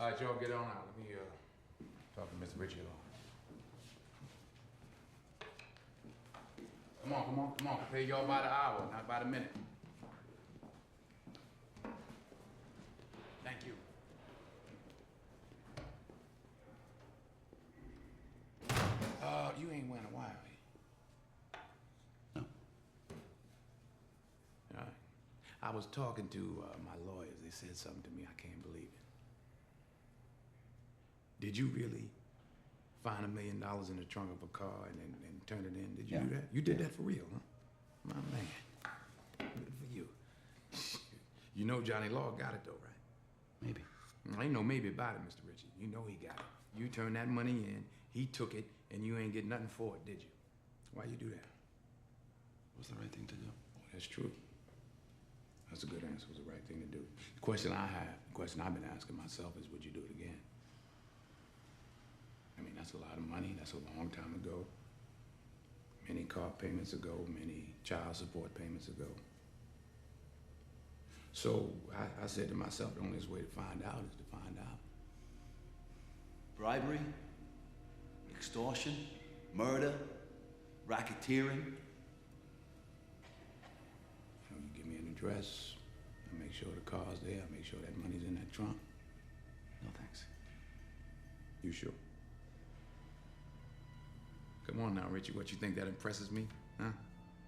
All right, y'all get on out. Let me talk to Mr. Richie. Come on. I pay y'all by the hour, not by the minute. Thank you. You ain't wearing a wire, are you? No. All right. I was talking to my lawyers. They said something to me. I can't believe it. Did you really find $1 million in the trunk of a car and turn it in? Did you do that? You did that for real, huh? My man. Good for you. You know Johnny Law got it though, right? Maybe. Ain't no maybe about it, Mr. Richie. You know he got it. You turned that money in, he took it, and you ain't get nothing for it, did you? Why you do that? It was the right thing to do. Oh, that's true. That's a good answer. It was the right thing to do. The question I've been asking myself is, would you do it again? I mean, that's a lot of money. That's a long time ago. Many car payments ago, many child support payments ago. So I said to myself, the only way to find out is to find out. Bribery, extortion, murder, racketeering. You give me an address, I make sure the car's there, I make sure that money's in that trunk. No thanks. You sure? Come on now, Richie, what you think that impresses me, huh?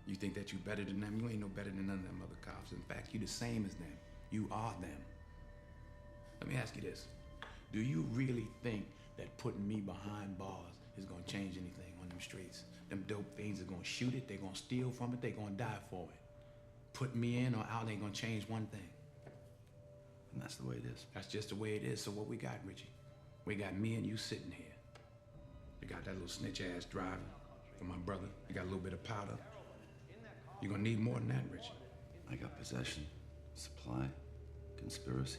You think that you better than them? You ain't no better than none of them other cops. In fact, you the same as them. You are them. Let me ask you this. Do you really think that putting me behind bars is gonna change anything on them streets? Them dope fiends are gonna shoot it, they're gonna steal from it, they're gonna die for it. Putting me in or out ain't gonna change one thing. And that's the way it is. That's just the way it is. So what we got, Richie? We got me and you sitting here. You got that little snitch ass driver for my brother. You got a little bit of powder. You're gonna need more than that, Richie. I got possession, supply, conspiracy,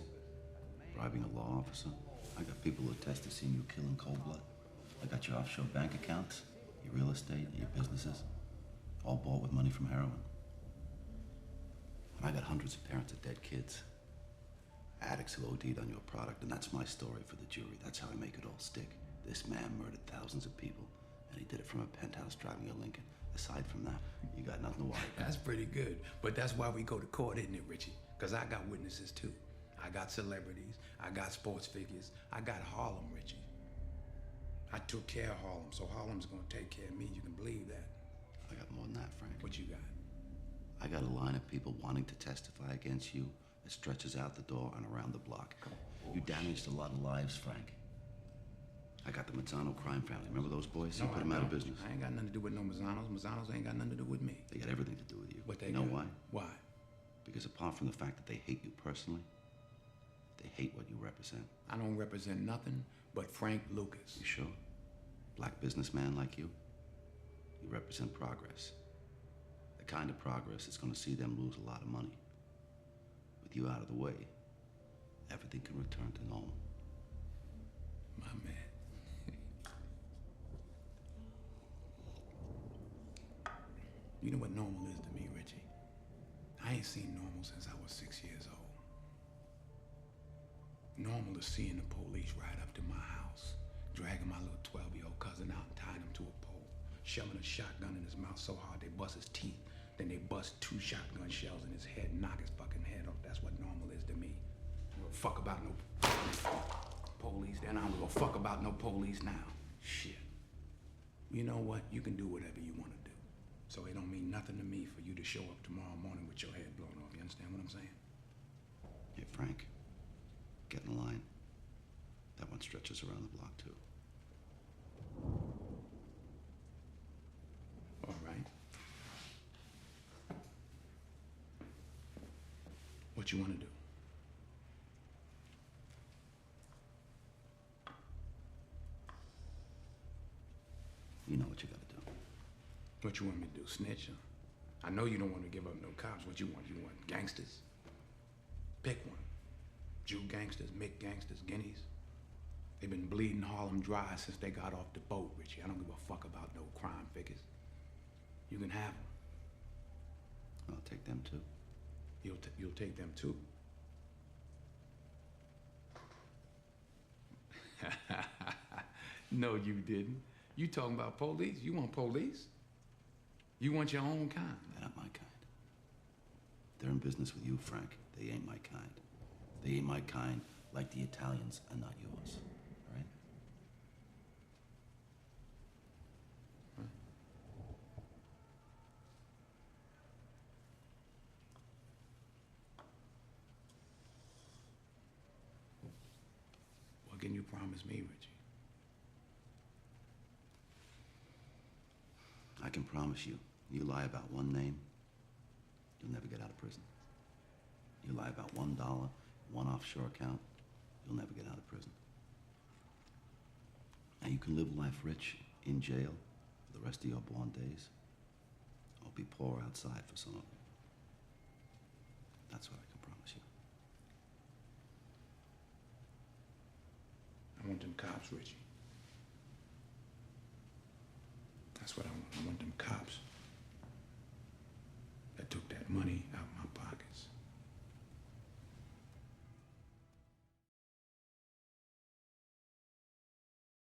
bribing a law officer. I got people who attest to seeing you kill in cold blood. I got your offshore bank accounts, your real estate, your businesses, all bought with money from heroin. And I got hundreds of parents of dead kids, addicts who OD'd on your product, and that's my story for the jury. That's how I make it all stick. This man murdered thousands of people, and he did it from a penthouse driving a Lincoln. Aside from that, you got nothing to worry about. That's pretty good. But that's why we go to court, isn't it, Richie? Because I got witnesses, too. I got celebrities. I got sports figures. I got Harlem, Richie. I took care of Harlem, so Harlem's going to take care of me. You can believe that. I got more than that, Frank. What you got? I got a line of people wanting to testify against you that stretches out the door and around the block. You damaged a lot of lives, Frank. I got the Mazzano crime family. Remember those boys? You put them out of business. I ain't got nothing to do with no Mazzanos. Mazzanos ain't got nothing to do with me. They got everything to do with you. What they You know got? why? Why? Because apart from the fact that they hate you personally, they hate what you represent. I don't represent nothing but Frank Lucas. You sure? Black businessman like you? You represent progress. The kind of progress that's gonna see them lose a lot of money. With you out of the way, everything can return to normal. My man. You know what normal is to me, Richie? I ain't seen normal since I was 6 years old. Normal is seeing the police ride up to my house, dragging my little 12-year-old cousin out and tying him to a pole, shoving a shotgun in his mouth so hard they bust his teeth, then they bust 2 shotgun shells in his head and knock his fucking head off. That's what normal is to me. I don't give a fuck about no police then. I don't give a fuck about no police now. Shit. You know what? You can do whatever you want to do. So it don't mean nothing to me for you to show up tomorrow morning with your head blown off. You understand what I'm saying? Hey, Frank, get in line. That one stretches around the block, too. All right. What you want to do? You know what you gotta do. What you want me to do, snitch? Huh? I know you don't want to give up no cops. What you want? You want gangsters? Pick one. Jew gangsters, Mick gangsters, guineas. They've been bleeding Harlem dry since they got off the boat, Richie. I don't give a fuck about no crime figures. You can have them. I'll take them, too. You'll take them, too. No, you didn't. You talking about police? You want police? You want your own kind. They're not my kind. They're in business with you, Frank. They ain't my kind. They ain't my kind like the Italians are not yours. All right? What can you promise me, Richie? I can promise you, you lie about one name, you'll never get out of prison. You lie about $1, one offshore account, you'll never get out of prison. Now you can live life rich in jail for the rest of your born days, or be poor outside for some of them. That's what I can promise you. I want them cops, Richie. That's what I want. I want them cops.